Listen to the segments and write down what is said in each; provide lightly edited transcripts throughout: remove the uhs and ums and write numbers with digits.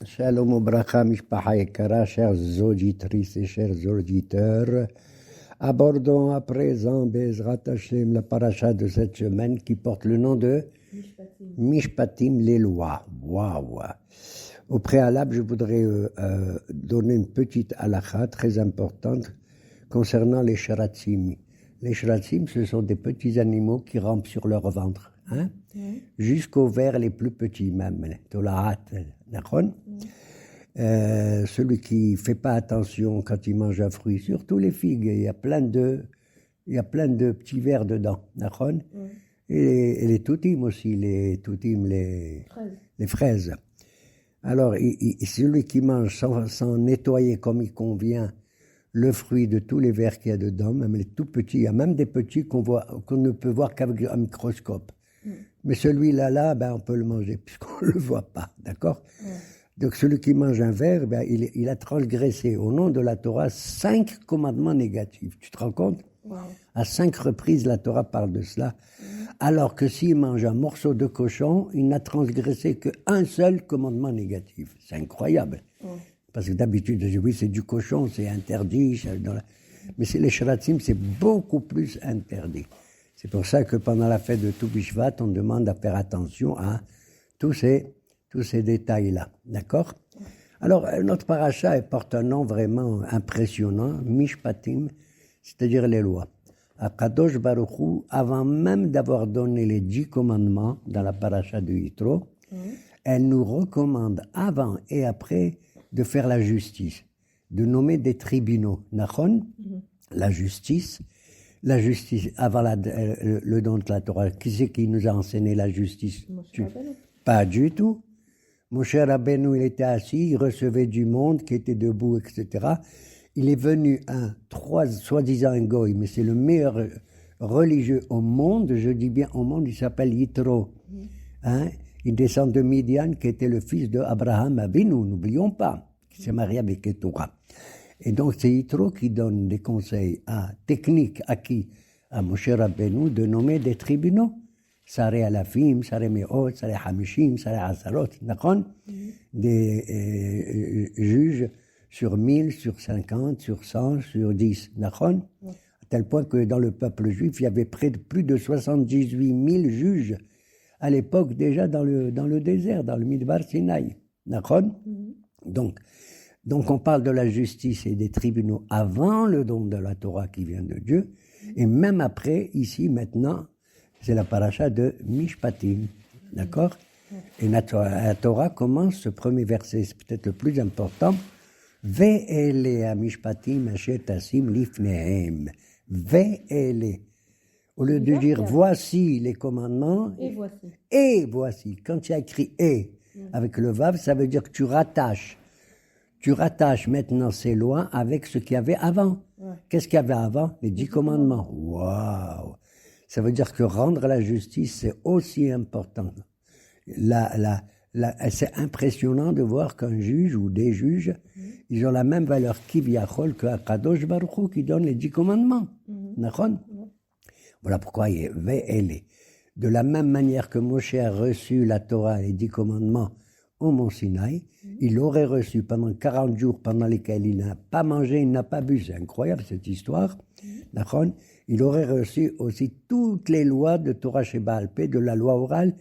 Shalom Obracha Mishpacha Ekara, chers auditrices et chers auditeurs. Abordons à présent Bezrat Hashem, la paracha de cette semaine qui porte le nom de Mishpatim, les lois. Waouh! Au préalable, je voudrais donner une petite halakha très importante concernant les sharatzim. Les sharatzim, ce sont des petits animaux qui rampent sur leur ventre, hein? Jusqu'aux vers les plus petits même. Tolahat, d'accord? Celui qui ne fait pas attention quand il mange un fruit, surtout les figues, il y a plein de petits vers dedans, d'accord? Et les toutim aussi, les fraises. Alors, celui qui mange sans nettoyer comme il convient le fruit de tous les vers qu'il y a dedans, même les tout petits, il y a même des petits qu'on ne peut voir qu'avec un microscope. Mais celui-là, on peut le manger puisqu'on ne le voit pas, d'accord? Donc, celui qui mange un ver, il a transgressé au nom de la Torah 5 commandements négatifs. Tu te rends compte? À 5 reprises, la Torah parle de cela. Alors que s'il mange un morceau de cochon, il n'a transgressé qu'un seul commandement négatif. C'est incroyable. Parce que d'habitude, je dis, oui, c'est du cochon, c'est interdit. Mais les sharatzim, c'est beaucoup plus interdit. C'est pour ça que pendant la fête de Tou Bishvat, on demande à faire attention à tous ces détails-là. D'accord? Alors, notre paracha porte un nom vraiment impressionnant, Mishpatim, c'est-à-dire les lois. Akadosh Baruch Hu, avant même d'avoir donné les 10 commandements dans la paracha de Yitro, elle nous recommande avant et après de faire la justice, de nommer des tribunaux. Nachon, la justice, avant le don de la Torah. Qui c'est qui nous a enseigné la justice? Pas du tout. Moshe Rabbeinu, il était assis, il recevait du monde qui était debout, etc. Il est venu soi-disant un goy, mais c'est le meilleur religieux au monde, je dis bien au monde, il s'appelle Yitro. Hein? Il descend de Midian, qui était le fils d'Abraham Avinu, n'oublions pas, qui s'est marié avec Ketura. Et donc c'est Yitro qui donne des conseils techniques à qui? À Moshe Rabbeinu de nommer des tribunaux. Saré Alafim, Saré Me'ot, Saré Hamishim, Saré Asarot, d'accord? Des juges sur 1000, sur 50, sur 100, sur 10, d'accord? À tel point que dans le peuple juif, il y avait près de plus de 78 000 juges à l'époque déjà dans le désert, dans le Midbar Sinaï, d'accord? Donc on parle de la justice et des tribunaux avant le don de la Torah qui vient de Dieu, et même après, ici, maintenant, c'est la paracha de Mishpatim, d'accord? Et la Torah commence, ce premier verset, c'est peut-être le plus important, Ve'ele Mishpatim asher tasim lifnehem. Ve'ele. Au lieu de dire voici les commandements, et voici. Quand il y a écrit et avec le vav, ça veut dire que tu rattaches maintenant ces lois avec ce qu'il y avait avant. Qu'est-ce qu'il y avait avant? Les 10 commandements. Waouh! Ça veut dire que rendre la justice, c'est aussi important. C'est impressionnant de voir qu'un juge ou des juges, ils ont la même valeur qu'Ivyachol, que Akadosh Baruch Hu qui donne les 10 commandements. Voilà pourquoi il est Ve'ele. De la même manière que Moshe a reçu la Torah, les 10 commandements au Mont Sinaï, il aurait reçu pendant 40 jours pendant lesquels il n'a pas mangé, il n'a pas bu. C'est incroyable cette histoire. D'accord? Il aurait reçu aussi toutes les lois de Torah Sheba Alpé, de la loi orale,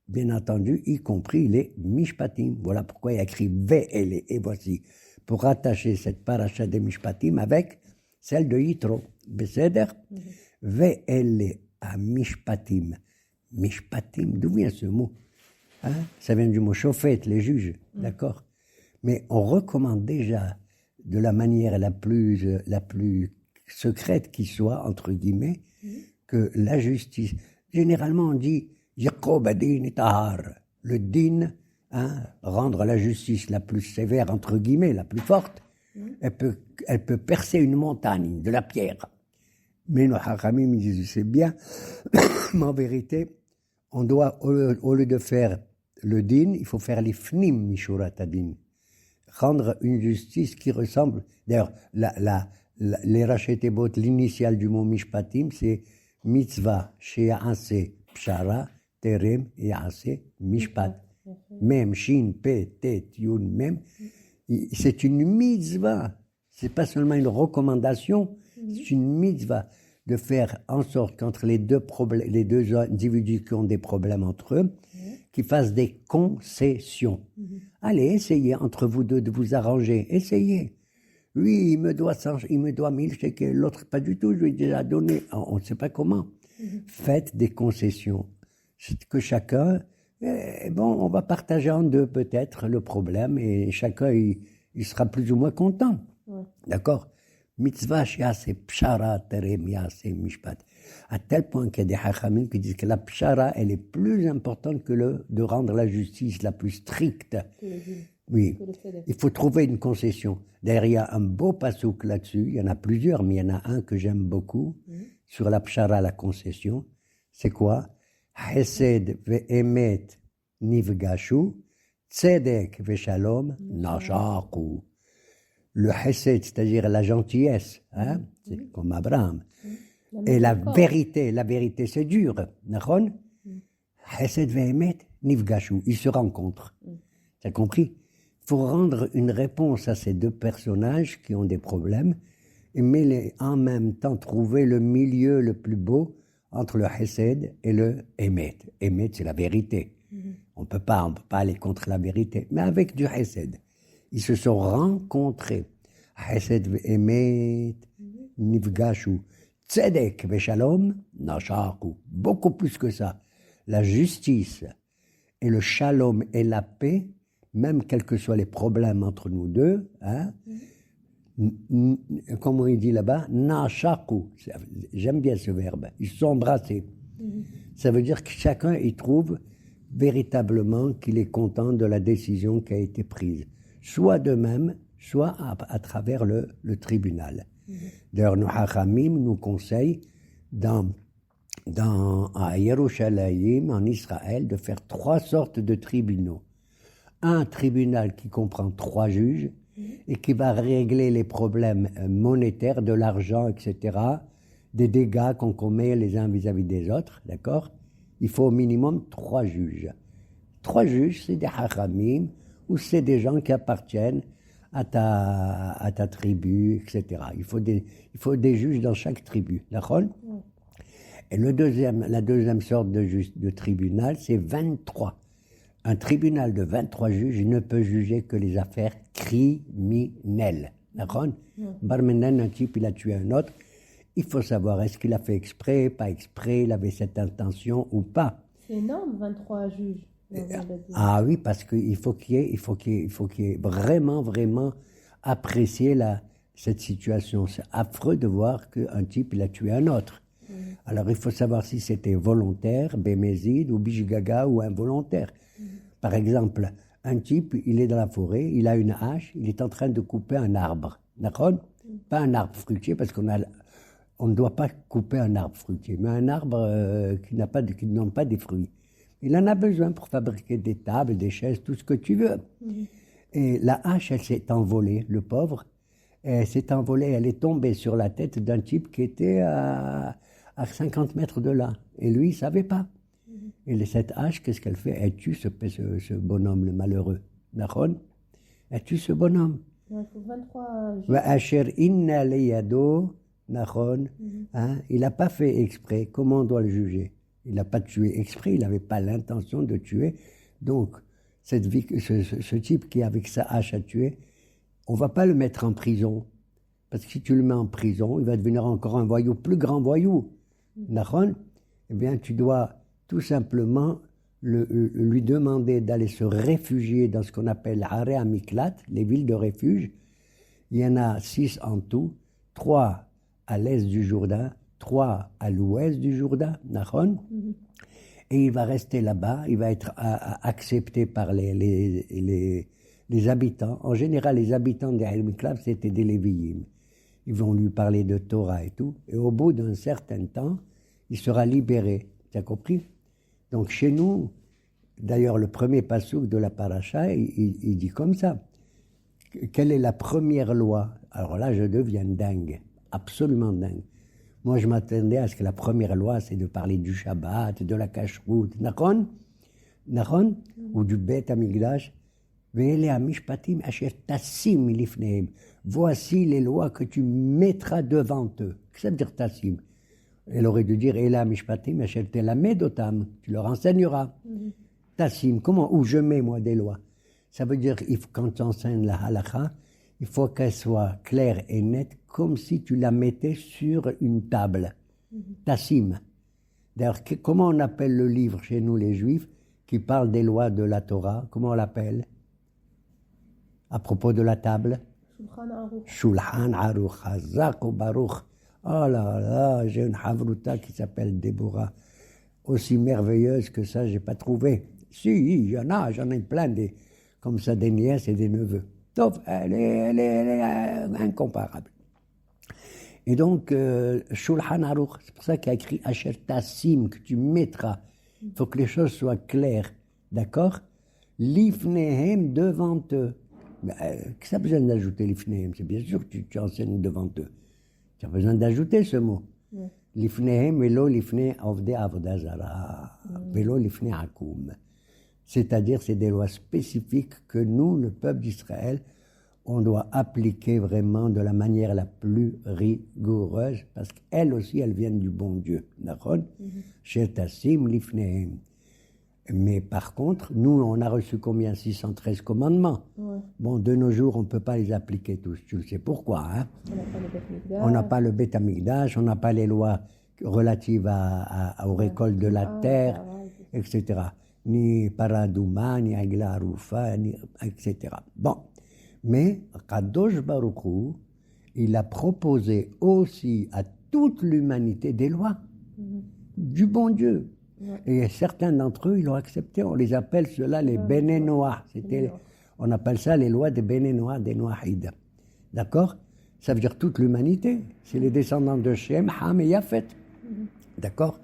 bien entendu, y compris les Mishpatim. Voilà pourquoi il a écrit Ve'ele. Et voici, pour rattacher cette paracha des Mishpatim avec celle de Yitro. Beseder? Ve'ele à Mishpatim. Mishpatim, d'où vient ce mot? Ça vient du mot shofet, les juges, d'accord? Mais on recommande déjà, de la manière la plus secrète qui soit, entre guillemets, que la justice, généralement on dit Yakob adin et tahar, le din, rendre la justice la plus sévère, entre guillemets, la plus forte, elle peut percer une montagne, de la pierre. Mais nos haramim disent c'est bien, mais en vérité, on doit, au lieu de faire le din, il faut faire l'ifnim mishurat adin. Rendre une justice qui ressemble, d'ailleurs, les rachetebot, l'initiale du mot mishpatim, c'est mitzvah, she'ase pshara, terem, yase, mishpat. Même, Shin, Pe, Tet, Yun, même. C'est une mitzvah. C'est pas seulement une recommandation, c'est une mitzvah de faire en sorte qu'entre les deux individus qui ont des problèmes entre eux, qu'ils fassent des concessions. Allez, essayez entre vous deux de vous arranger. Essayez. Lui, il me doit 1000 shekels, l'autre pas du tout, je lui ai déjà donné. On ne sait pas comment. Faites des concessions. C'est que chacun, on va partager en deux peut-être le problème et chacun, il sera plus ou moins content. D'accord? Mitzvah c'est pshara terem c'est mishpat. À tel point qu'il y a des hachamim qui disent que la pshara, elle est plus importante que de rendre la justice la plus stricte. Oui, il faut trouver une concession. D'ailleurs, il y a un beau pasouk là-dessus, il y en a plusieurs, mais il y en a un que j'aime beaucoup, sur la pshara, la concession. C'est quoi? Hesed ve'emet nivgashu, tzedek ve'shalom nashaku. Le hesed, c'est-à-dire la gentillesse, c'est comme Abraham. Et la vérité, c'est dur. Hesed ve'emet nivgashu, ils se rencontrent. Tu as compris? Il faut rendre une réponse à ces deux personnages qui ont des problèmes, mais en même temps trouver le milieu le plus beau entre le hesed et le emet. Emet, c'est la vérité. On ne peut pas aller contre la vérité, mais avec du hesed. Ils se sont rencontrés. Hesed ve'emet nifgashu. Tzedek ve'shalom nashaku. Beaucoup plus que ça. La justice et le shalom et la paix, même quels que soient les problèmes entre nous deux, comment il dit là-bas, nashaku. J'aime bien ce verbe. Ils se sont embrassés. Ça veut dire que chacun y trouve véritablement qu'il est content de la décision qui a été prise. Soit d'eux-mêmes, soit à travers le tribunal. D'ailleurs, nos hachamim nous conseillent à Yerushalayim, en Israël, de faire 3 sortes de tribunaux. Un tribunal qui comprend 3 juges et qui va régler les problèmes monétaires, de l'argent, etc., des dégâts qu'on commet les uns vis-à-vis des autres, d'accord? Il faut au minimum 3 juges. 3 juges, c'est des hachamim, ou c'est des gens qui appartiennent à ta tribu, etc. Il faut des juges dans chaque tribu, d'accord? Et la deuxième sorte de tribunal, c'est 23. Un tribunal de 23 juges ne peut juger que les affaires criminelles. D'accord? Barmenen, un type, il a tué un autre. Il faut savoir, est-ce qu'il a fait exprès, pas exprès, il avait cette intention ou pas. C'est énorme, 23 juges. Ah oui, parce qu'il faut qu'il y ait vraiment apprécié cette situation. C'est affreux de voir qu'un type, il a tué un autre. Alors, il faut savoir si c'était volontaire, bémézide, ou bijigaga, ou involontaire. Par exemple, un type, il est dans la forêt, il a une hache, il est en train de couper un arbre. D'accord? Pas un arbre fruitier, parce qu'on ne doit pas couper un arbre fruitier, mais un arbre qui ne donne pas des fruits. Il en a besoin pour fabriquer des tables, des chaises, tout ce que tu veux. Et la hache, elle s'est envolée, le pauvre. Elle s'est envolée, elle est tombée sur la tête d'un type qui était à 50 mètres de là. Et lui, il ne savait pas. Et cette hache, qu'est-ce qu'elle fait? Elle tue ce bonhomme, le malheureux. D'accord? Elle tue ce bonhomme. Il faut 23 il n'a pas fait exprès. Comment on doit le juger? Il n'a pas tué exprès, il n'avait pas l'intention de tuer. Donc, ce type qui, avec sa hache, a tué, on ne va pas le mettre en prison. Parce que si tu le mets en prison, il va devenir encore un voyou, plus grand voyou. D'accord? Eh bien, tu dois tout simplement lui demander d'aller se réfugier dans ce qu'on appelle Haré Amiklat, les villes de refuge. Il y en a 6 en tout, 3 à l'est du Jourdain, 3 à l'ouest du Jourdain, et il va rester là-bas, il va être accepté par les habitants. En général, les habitants des Haré Amiklat, c'était des Lévi'im. Ils vont lui parler de Torah et tout, et au bout d'un certain temps, il sera libéré. Tu as compris? Donc chez nous, d'ailleurs le premier passouk de la paracha, il dit comme ça. Quelle est la première loi? Alors là, je deviens dingue, absolument dingue. Moi, je m'attendais à ce que la première loi, c'est de parler du Shabbat, de la cacheroute, d'accord? נכון? ou du Beth Amikdash. Ve'ele hamishpatim asher tassim lifnehem. Voici les lois que tu mettras devant eux. Qu'est-ce que ça veut dire tassim? Elle aurait dû dire Ela mishpatim asher telamed otam. Tu leur enseigneras. Tassim, comment? Où je mets moi des lois? Ça veut dire quand tu enseignes la halakha, il faut qu'elle soit claire et nette, comme si tu la mettais sur une table. Tassim. D'ailleurs, comment on appelle le livre chez nous les Juifs qui parle des lois de la Torah? Comment on l'appelle? À propos de la table? Shulchan Aruch. Shulchan Aruch, Chazak ou Baruch. Oh là là, j'ai une havruta qui s'appelle Déborah. Aussi merveilleuse que ça, j'ai pas trouvé. Si, il y en a, j'en ai plein comme ça, des nièces et des neveux. Sauf, elle est incomparable. Et donc, Shulchan Aruch, c'est pour ça qu'il a écrit Asher Tassim, que tu mettras. Il faut que les choses soient claires. D'accord? Lifnehem devant eux. Qu'est-ce que ça a besoin d'ajouter Lifnehem? C'est bien sûr que tu enseignes devant eux. Tu as besoin d'ajouter ce mot. Lifnehem velo lifne avde avodazara. Velo lifne akum. C'est-à-dire, c'est des lois spécifiques que nous, le peuple d'Israël, on doit appliquer vraiment de la manière la plus rigoureuse, parce qu'elles aussi, elles viennent du bon Dieu. D'accord? Shetassim lifnehem. Mais par contre, nous, on a reçu combien? 613 commandements. Ouais. Bon, de nos jours, on ne peut pas les appliquer tous. Tu le sais pourquoi, hein? On n'a pas le Beth Mikdash. On n'a pas le Beth Amikdash, on n'a pas les lois relatives aux récoltes de la terre, etc. Ni Paradouma, ni Agla Arufa, etc. Bon. Mais Kadosh Baruch Hu, il a proposé aussi à toute l'humanité des lois du bon Dieu. Ouais. Et certains d'entre eux, ils l'ont accepté. On les appelle ceux-là les Béné Noah. On appelle ça les lois des Béné Noah, des Noahides. D'accord? Ça veut dire toute l'humanité. C'est les descendants de Shem, Ham et Yafet. D'accord?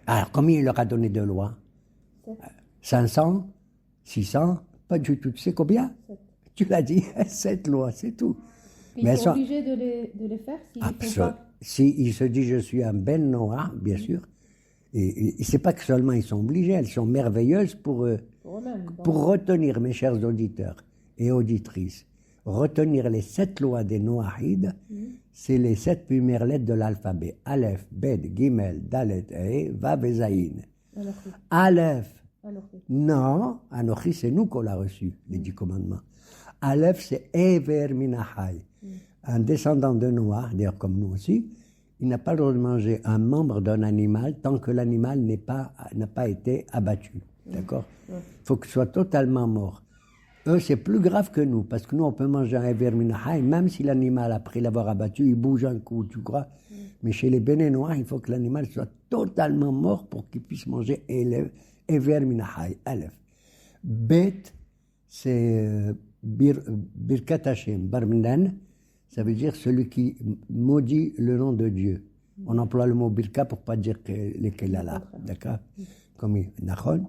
Alors, combien il leur a donné de lois? 500? 600? Pas du tout. Tu sais combien? 7. Tu l'as dit, 7 lois, c'est tout. Ils sont obligés de les faire s'ils ne font pas. Si il se dit je suis un Ben Noah, bien sûr. Et c'est pas que seulement ils sont obligés, elles sont merveilleuses pour retenir, mes chers auditeurs et auditrices, retenir les 7 lois des Noahides, c'est les 7 premières lettres de l'alphabet. Aleph, Bet, Gimel, Dalet, He, Vav et Zayin. Aleph. Non, Anochi, c'est nous qu'on l'a reçu, les 10 commandements. Aleph, c'est Ever Minahai. Un descendant de Noah, d'ailleurs comme nous aussi, il n'a pas le droit de manger un membre d'un animal tant que l'animal n'a pas été abattu. D'accord? Il faut qu'il soit totalement mort. Eux, c'est plus grave que nous, parce que nous, on peut manger un Ever Minahai, même si l'animal, après l'avoir abattu, il bouge un coup, tu crois? Mais chez les Bénénois, il faut que l'animal soit totalement mort pour qu'il puisse manger Ever Minahai, Aleph. Bet, c'est Birkat Hashem, Barmnan, ça veut dire celui qui maudit le nom de Dieu. On emploie le mot Birka pour ne pas dire lesquels là, d'accord? Comme Nachon.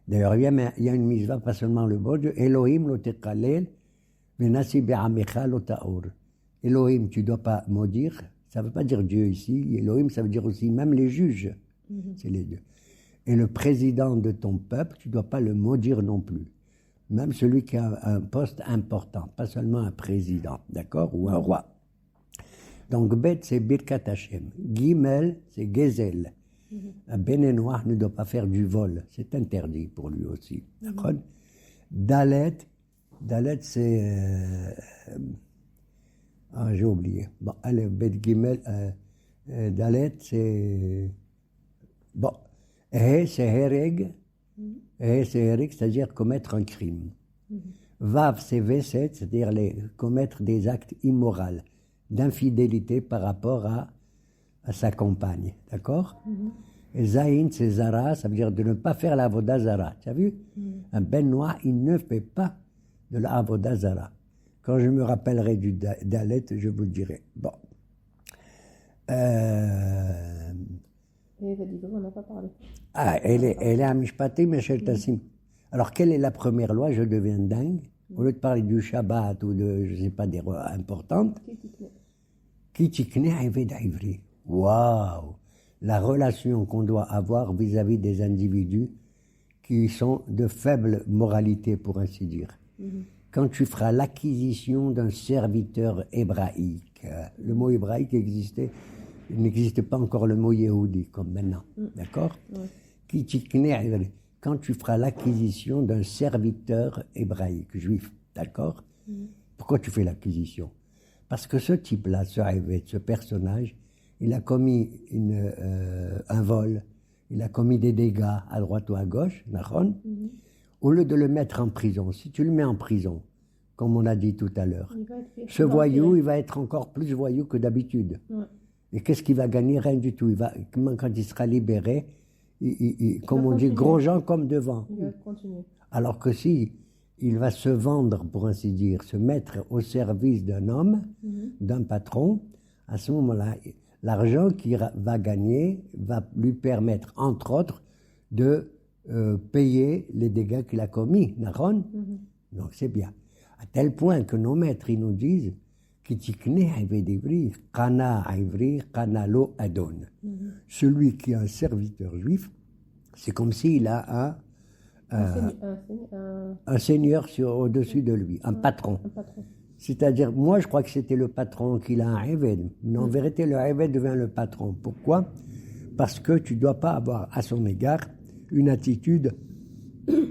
D'ailleurs, il y a une mitzvah, pas seulement le bon Dieu. Elohim lo tekalel, venasi be'amecha lo ta'or. Elohim, tu ne dois pas maudire. Ça ne veut pas dire Dieu ici. Elohim, ça veut dire aussi même les juges. C'est les deux. Et le président de ton peuple, tu ne dois pas le maudire non plus. Même celui qui a un poste important, pas seulement un président, d'accord, ou un roi. Donc, Bet, c'est Birkat Hashem. Gimel, c'est Gezel. Un Bénénois ne doit pas faire du vol. C'est interdit pour lui aussi. D'accord? Dalet, c'est... j'ai oublié. Bon, allez, Bet Gimel, Dalet, c'est... Bon, c'est Hereg. C'est Hereg, c'est-à-dire commettre un crime. Vav, c'est Veset, c'est-à-dire commettre des actes immoraux, d'infidélité par rapport à sa compagne. D'accord? Et Zayin, c'est Zara, ça veut dire de ne pas faire la Avoda Zara. Tu as vu? Un Ben Noir, il ne fait pas de la Avoda Zara. Quand je me rappellerai du Dalet, je vous le dirai. Bon. On n'a pas parlé. Elle est à Mishpatim et Shel Tassim. Alors, quelle est la première loi? Je deviens dingue. Au lieu de parler du Shabbat ou de, je ne sais pas, des lois importantes. Kitikne Eved Ivri. Waouh! La relation qu'on doit avoir vis-à-vis des individus qui sont de faible moralité, pour ainsi dire. Quand tu feras l'acquisition d'un serviteur hébraïque, le mot hébraïque existait, il n'existe pas encore le mot yéhoudi, comme maintenant, d'accord? Quand tu feras l'acquisition d'un serviteur hébraïque, juif, d'accord? Pourquoi tu fais l'acquisition? Parce que ce type-là, ce personnage, il a commis un vol, il a commis des dégâts à droite ou à gauche, au lieu de le mettre en prison. Si tu le mets en prison, comme on a dit tout à l'heure, ce voyou, il va être encore plus voyou que d'habitude. Et qu'est-ce qu'il va gagner? Rien du tout. Quand il sera libéré, comme on dit, gros gens comme devant. Il va continuer. Alors que si il va se vendre, pour ainsi dire, se mettre au service d'un homme, d'un patron, à ce moment-là, l'argent qu'il va gagner va lui permettre, entre autres, de payer les dégâts qu'il a commis. Donc c'est bien. À tel point que nos maîtres, ils nous disent celui qui est un serviteur juif, c'est comme s'il a un seigneur au-dessus de lui, un patron. C'est-à-dire, moi je crois que c'était le patron qui a un Eved, mais en vérité le Eved devient le patron. Pourquoi? Parce que tu ne dois pas avoir à son égard une attitude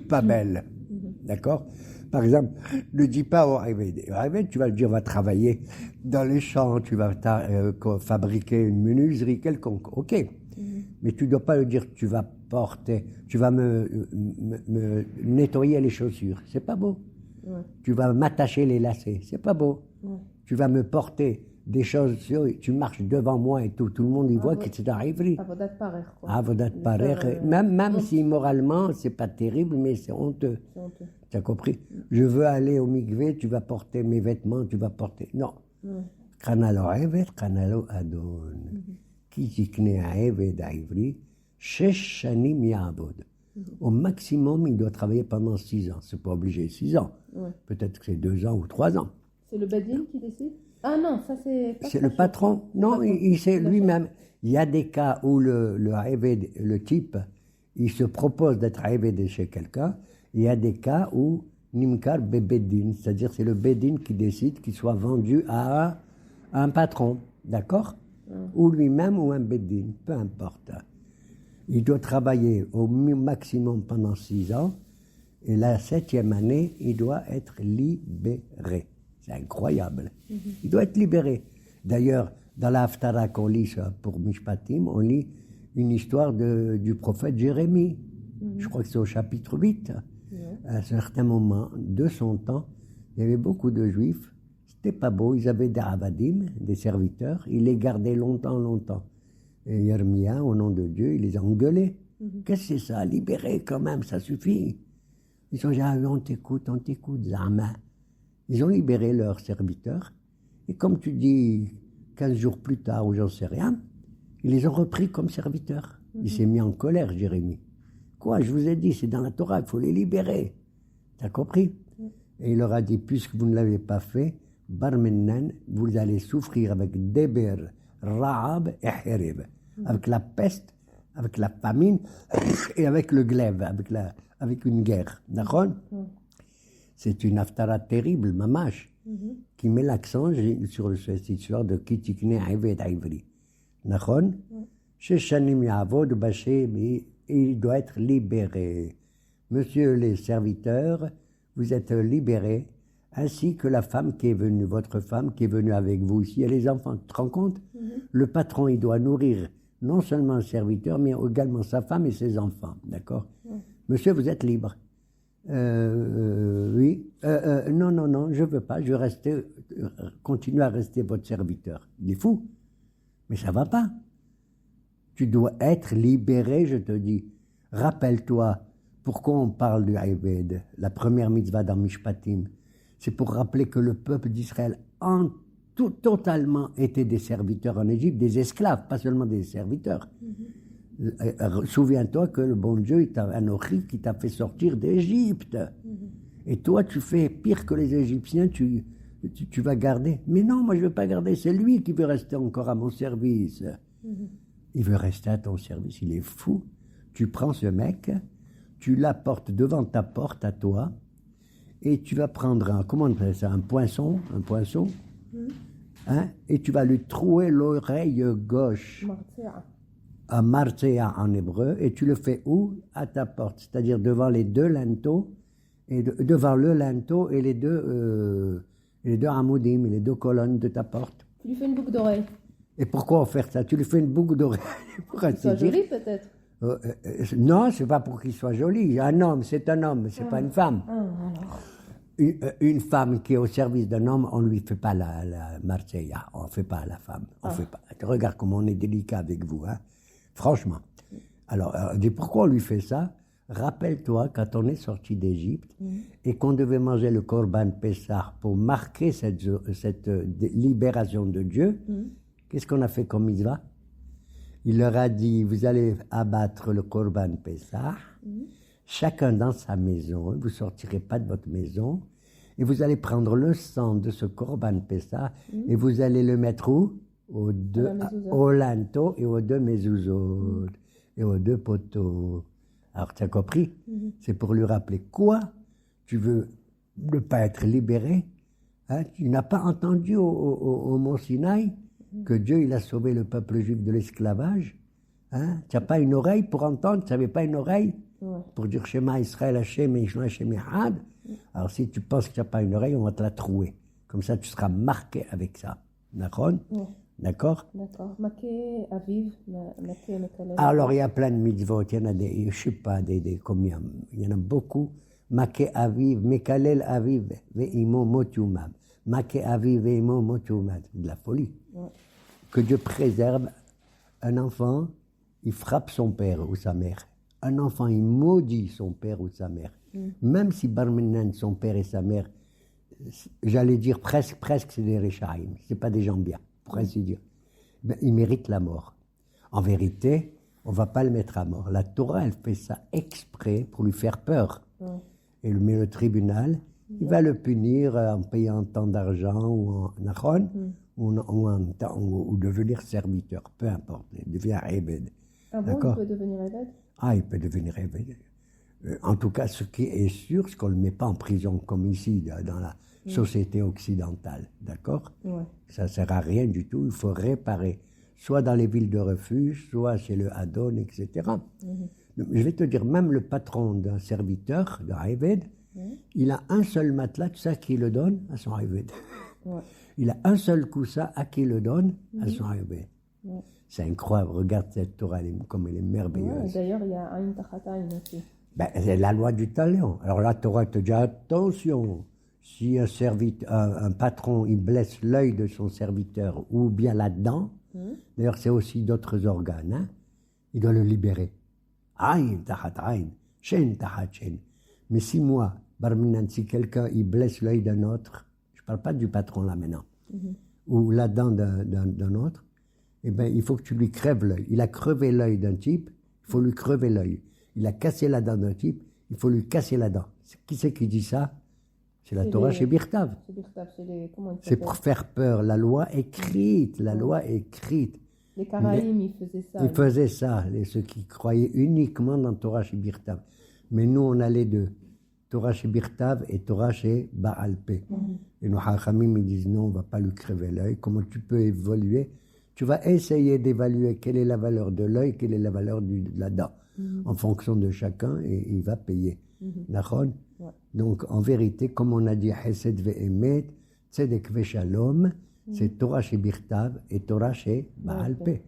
pas belle. D'accord? Par exemple, ne dis pas au Eved, tu vas le dire, va travailler dans les champs, tu vas fabriquer une menuiserie quelconque. Ok. Mais tu ne dois pas le dire, tu vas me nettoyer les chaussures. C'est pas beau. Tu vas m'attacher les lacets. C'est pas beau. Tu vas me porter des choses, tu marches devant moi et tout le monde y voit que c'est un ivri. Avodat parer. Même si moralement, c'est pas terrible, mais c'est honteux. Tu as compris? Je veux aller au mikvé, tu vas porter mes vêtements, tu vas porter. Non. Kanalo evet, kanalo adon. Qui tikne a evet a ivri, shesh shanim ya'avod. Au maximum, il doit travailler pendant 6 ans. C'est pas obligé 6 ans. Peut-être que c'est 2 ans ou 3 ans. C'est le Badin qui décide? Ah non, ça c'est... C'est le patron. Non, il sait lui-même. Il y a des cas où le type, il se propose d'être Eved chez quelqu'un. Il y a des cas où Nimkar Bedin, c'est-à-dire c'est le Bedin qui décide qu'il soit vendu à un patron. D'accord? Ou lui-même ou un Bedin, peu importe. Il doit travailler au maximum pendant 6 ans. Et la 7e année, il doit être libéré. C'est incroyable. Il doit être libéré. D'ailleurs, dans la Haftara qu'on lit pour Mishpatim, on lit une histoire du prophète Jérémie. Je crois que c'est au chapitre 8. À un certain moment de son temps, il y avait beaucoup de juifs. C'était pas beau. Ils avaient des avadim, des serviteurs. Ils les gardaient longtemps. Et Yermia, au nom de Dieu, il les a engueulés. Qu'est-ce que c'est ça? Libéré quand même, ça suffit. Ils ont dit, on t'écoute, Zama. Ils ont libéré leurs serviteurs. Et comme tu dis, 15 jours plus tard, ou j'en sais rien, ils les ont repris comme serviteurs. Il s'est mis en colère, Jérémie. Quoi? Je vous ai dit, c'est dans la Torah, il faut les libérer. T'as compris? Et il leur a dit, puisque vous ne l'avez pas fait, Barmenan, vous allez souffrir avec Deber, Rahab et Hereb. Avec la peste, avec la famine et avec le glaive, avec une guerre. D'accord? C'est une haftara terrible, mamash, qui met l'accent sur cette histoire de Kitikne Eved Ivri. D'accord? Sheshanim Yavod Baché, mais il doit être libéré. Monsieur les serviteurs, vous êtes libérés, ainsi que la femme qui est venue, votre femme qui est venue avec vous ici, et les enfants. Tu te rends compte? Le patron, il doit nourrir non seulement un serviteur, mais également sa femme et ses enfants. D'accord? Monsieur, vous êtes libre. Oui. Non, je veux pas. Je veux rester, continuer à rester votre serviteur. Il est fou. Mais ça va pas. Tu dois être libéré, je te dis. Rappelle-toi, pourquoi on parle du Haïved, la première mitzvah dans Mishpatim. C'est pour rappeler que le peuple d'Israël totalement était des serviteurs en Égypte, des esclaves, pas seulement des serviteurs. Souviens-toi que le bon Dieu, Anochi, qui t'a fait sortir d'Égypte. Et toi, tu fais pire que les Égyptiens, tu vas garder. Mais non, moi je ne veux pas garder, c'est lui qui veut rester encore à mon service. Il veut rester à ton service, il est fou. Tu prends ce mec, tu l'apportes devant ta porte à toi, et tu vas prendre comment on appelle ça, un poinçon, hein, et tu vas lui trouer l'oreille gauche, un martéa en hébreu, et tu le fais où? À ta porte, c'est-à-dire devant les deux linteaux, et devant le linteau et les deux amoudim, les deux colonnes de ta porte. Tu lui fais une boucle d'oreille. Et pourquoi faire ça? Tu lui fais une boucle d'oreille pour qu'il soit joli peut-être. Non, c'est pas pour qu'il soit joli. Un homme, c'est pas une femme. Alors. Une femme qui est au service d'un homme, on ne lui fait pas la marseilla, on ne fait pas la femme. On fait pas. Regarde comment on est délicat avec vous, hein. Franchement. Alors, pourquoi on lui fait ça? Rappelle-toi, quand on est sorti d'Égypte et qu'on devait manger le Korban Pessah pour marquer cette libération de Dieu, qu'est-ce qu'on a fait comme mitzvah? Il leur a dit, vous allez abattre le Korban Pessah, chacun dans sa maison, vous ne sortirez pas de votre maison, et vous allez prendre le sang de ce Korban Pessah et vous allez le mettre où? Au linteau et aux deux mezuzot et aux deux poteaux. Alors, tu as compris? C'est pour lui rappeler quoi? Tu veux ne pas être libéré? Hein? Tu n'as pas entendu au mont Sinaï que Dieu il a sauvé le peuple juif de l'esclavage? Hein? Tu n'as pas une oreille pour entendre? Tu n'avais pas une oreille pour dire Shema Israël Hashem et Ishma Hashem Echad? Alors, si tu penses que tu n'as pas une oreille, on va te la trouer. Comme ça, tu seras marqué avec ça. D'accord? D'accord? D'accord. Maké, Aviv, Maké, Mekalel. Alors, il y a plein de mitzvot. Il y en a des, je ne sais pas combien. Il y en a beaucoup. Maké, Aviv, Mekalel, Aviv, Ve'imo, Motumab. Maké, Aviv, Ve'imo, Motumab. De la folie. Que Dieu préserve un enfant, il frappe son père ou sa mère. Un enfant, il maudit son père ou sa mère. Même si Barminan, son père et sa mère, j'allais dire presque, c'est des Réchaïm. Ce n'est pas des gens bien, pour ainsi dire. Ben, il mérite la mort. En vérité, on ne va pas le mettre à mort. La Torah, elle fait ça exprès pour lui faire peur. Et le tribunal, il va le punir en payant tant d'argent ou en achon, ou devenir serviteur, peu importe. Il devient Ebed. Ah bon, il peut devenir Ebed? Ah, il peut devenir Ebed. En tout cas, ce qui est sûr, c'est qu'on ne le met pas en prison comme ici, dans la société occidentale. D'accord? Ça ne sert à rien du tout. Il faut réparer, soit dans les villes de refuge, soit chez le Hadon, etc. Je vais te dire, même le patron d'un serviteur, d'un Eved, il a un seul matelas, tu sais, qui le donne à son Eved. Il a un seul coussin à qui le donne à son Eved. C'est incroyable. Regarde cette Torah, comme elle est merveilleuse. D'ailleurs, il y a un Tachataïn aussi. Ben, c'est la loi du talion. Alors la Torah te dit attention, si un patron il blesse l'œil de son serviteur ou bien la dent, d'ailleurs c'est aussi d'autres organes, hein, il doit le libérer. Aïn tahat aïn, shen tahat shen. Mais si moi, Barminan, si quelqu'un il blesse l'œil d'un autre, je ne parle pas du patron là maintenant, ou la dent d'un autre, eh ben, il faut que tu lui crèves l'œil. Il a crevé l'œil d'un type, il faut lui crever l'œil. Il a cassé la dent d'un type, il faut lui casser la dent. Qui c'est qui dit ça? C'est la Torah chez Birtav. C'est pour faire peur. La loi écrite, Les Karaïm, ils faisaient ça. Ils faisaient ça, ceux qui croyaient uniquement dans Torah chez Birtav. Mais nous, on a les deux. Torah chez Birtav et Torah chez Baal Pé. Et nos Hachamim, ils disent non, on ne va pas lui crever l'œil. Comment tu peux évoluer? Tu vas essayer d'évaluer quelle est la valeur de l'œil, quelle est la valeur de la dent. En fonction de chacun, et il va payer. Donc, en vérité, comme on a dit, Hesed ve'emet, Tzedek ve'shalom, c'est Torah chez Birtav et Torah chez Baal Pé.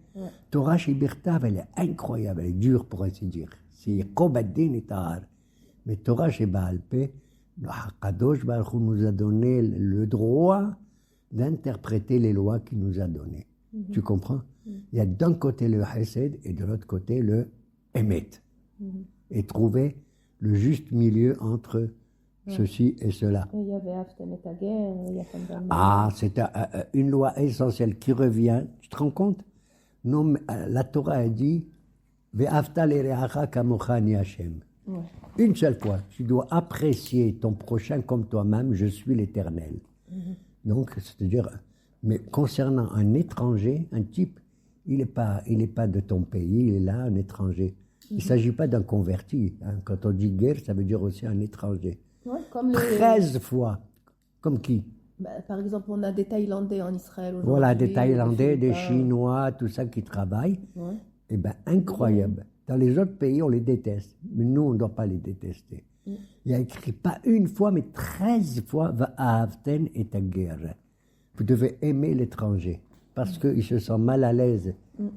Torah chez Birtav, elle est incroyable, elle est dure pour ainsi dire. C'est Kobaddin et Tahar. Mais Torah chez Baal Pé, le Hakadosh Baruch Hu nous a donné le droit d'interpréter les lois qu'il nous a données. Tu comprends? Il y a d'un côté le Hesed et de l'autre côté le Emet. Et trouver le juste milieu entre ceci et cela. Et il y avait Aftemet à guerre, il y a Ah, c'est une loi essentielle qui revient. Tu te rends compte? Non, la Torah a dit Ve'afta l'ereacha kamocha ni Hashem. Une seule fois, tu dois apprécier ton prochain comme toi-même, je suis l'Éternel. Donc, c'est-à-dire, mais concernant un étranger, un type, il n'est pas de ton pays, il est là, un étranger. Il ne s'agit pas d'un converti. Hein. Quand on dit guerre, ça veut dire aussi un étranger. Ouais, comme 13 fois. Comme qui? Par exemple, on a des Thaïlandais en Israël aujourd'hui. Voilà, des Thaïlandais, des Philippins. Chinois, tout ça qui travaillent. Ouais. Eh bien, incroyable. Dans les autres pays, on les déteste. Mais nous, on ne doit pas les détester. Il y a écrit pas une fois, mais 13 fois, Va'ahavten et ta guerre. Vous devez aimer l'étranger. Parce qu'il se sent mal à l'aise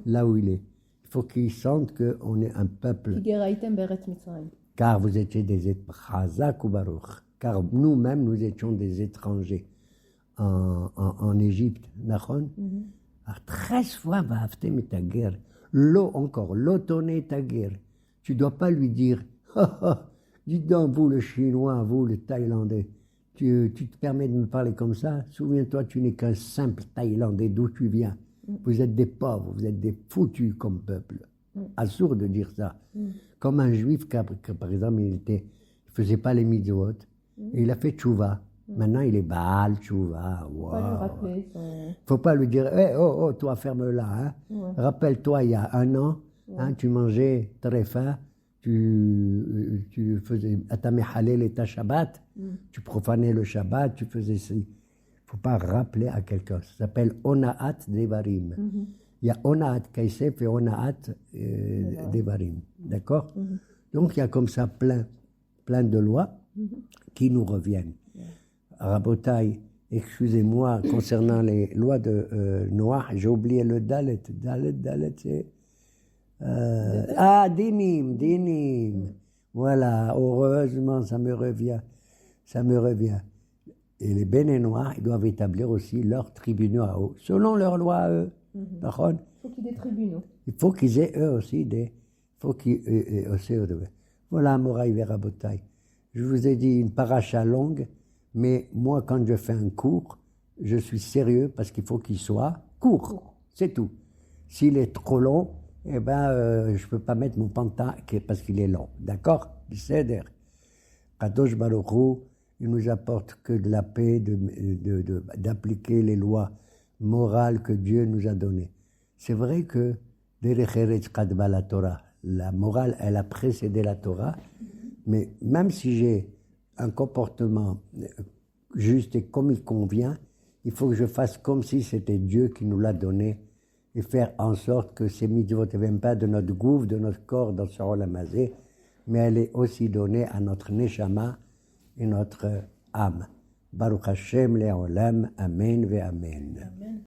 là où il est. Il faut qu'il sente qu'on est un peuple. Higeraïtem Beret Mitzrayim. Car vous étiez des étrangers, car nous-mêmes, nous étions des étrangers en Égypte. Alors, 13 fois, Va'ahavten et ta guerre. Encore, l'autoné ta guerre. Tu ne dois pas lui dire, dites donc, vous le Chinois, vous le Thaïlandais, tu te permets de me parler comme ça? Souviens-toi, tu n'es qu'un simple Thaïlandais, d'où tu viens. Vous êtes des pauvres, vous êtes des foutus comme peuple. Assourd de dire ça. Comme un juif, que, par exemple, il ne faisait pas les mitzvot, et il a fait tchouva. Maintenant, il est Baal, tchouva. Faut pas lui rappeler son... Faut pas lui dire, oh, toi, ferme-la. Hein. Rappelle-toi, il y a un an, hein, tu mangeais très faim, tu faisais Atame Halel et ta Shabbat, tu profanais le Shabbat, tu faisais ci. Faut pas rappeler à quelqu'un. Ça s'appelle Onaat Devarim. Il y a Onaat Kaisef et Onaat Devarim. D'accord? Donc, il y a comme ça plein de lois qui nous reviennent. Rabotai, excusez-moi, concernant les lois de Noah, j'ai oublié le Dalet. Dalet, c'est... Dinim. Voilà, heureusement, ça me revient. Et les Bénénois, ils doivent établir aussi leurs tribunaux à eux, selon leurs lois à eux. Il faut qu'il y ait des tribunaux. Il faut qu'ils aient eux aussi Voilà, Moraï Verabotai. Je vous ai dit une paracha longue, mais moi, quand je fais un cours, je suis sérieux parce qu'il faut qu'il soit court. C'est tout. S'il est trop long, je ne peux pas mettre mon pantalon parce qu'il est long. D'accord? C'est-à-dire, Kadosh Baruch Hu, il nous apporte que de la paix, d'appliquer les lois morales que Dieu nous a données. C'est vrai que la Torah, la morale, elle a précédé la Torah, mais même si j'ai un comportement juste et comme il convient, il faut que je fasse comme si c'était Dieu qui nous l'a donné et faire en sorte que ces mitzvot ne viennent pas de notre gouffre, de notre corps dans ce rôle amazé, mais elle est aussi donnée à notre neshama et notre âme. Baruch Hashem le'olam, amen ve amen.